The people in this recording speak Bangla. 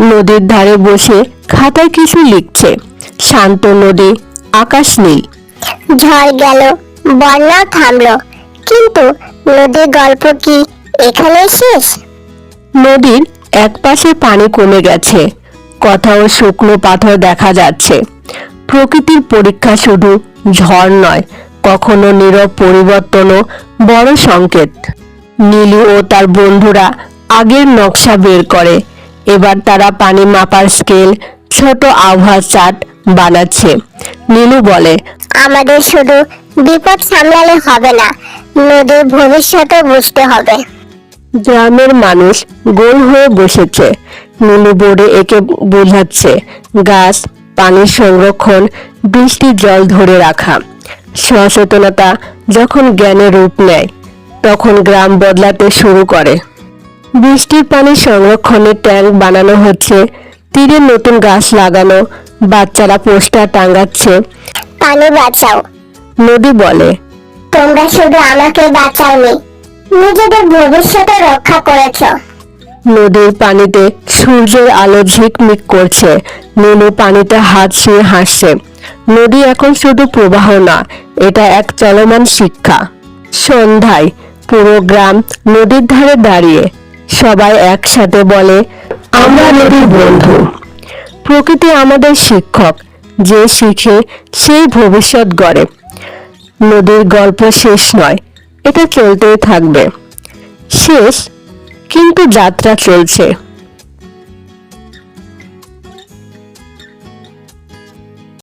নদীর ধারে বসে খাতায় কিছু লিখছে। শান্ত নদী, আকাশ নীল। ঝড় গেল, বন্যাও থামলো, কিন্তু নদীর গল্প কি এখানেই শেষ? নদীর একপাশে পানি কমে গেছে, কোথাও শুকনো পাথর দেখা যাচ্ছে। প্রকৃতির পরীক্ষা শুধু ঝড় নয়, কখনো নীরব পরিবর্তনও বড় সংকেত। নীলু ও তার বন্ধুরা আগের নকশা বের করে। এবার তারা পানি মাপার স্কেল, ছোট আবহাওয়া চার্ট বানাচ্ছে। নীলু বলে, আমাদের শুধু বিপদ সামলালে হবে না, নদীর ভবিষ্যৎও বুঝতে হবে। গ্রামের মানুষ গোল হয়ে বসেছে। নীলু বোর্ডে এঁকে বোঝাচ্ছে গাছ, পানির সংরক্ষণ, বৃষ্টির জল ধরে রাখা। সচেতনতা যখন জ্ঞানে রূপ নেয়, তখন গ্রাম বদলাতে শুরু করে। বৃষ্টির পানি সংরক্ষণের ট্যাঙ্ক বানানো হচ্ছে, তীরে নতুন গাছ লাগানো, বাচ্চারা পোস্টার টাঙাচ্ছে। পানি বাঁচাও, নদী বলে, তোমরা শুধু আমাকে বাঁচাওনি, নিজেদের ভবিষ্যৎও রক্ষা করেছো। নদীর পানিতে সূর্যের আলো ঝিকমিক করছে। নীলু পানিতে হাত ছুঁয়ে হাসছে। নদী এখন শুধু প্রবাহ না, এটা এক চলমান শিক্ষা। সন্ধ্যায় পুরো গ্রাম নদীর ধারে দাঁড়িয়ে সবাই একসাথে বলে, আমরা নদীর বন্ধু। প্রকৃতি আমাদের শিক্ষক, যে শিখে সেই ভবিষ্যৎ গড়ে। নদীর গল্প শেষ নয়, এটা চলতেই থাকবে। শেষ, কিন্তু যাত্রা চলছে।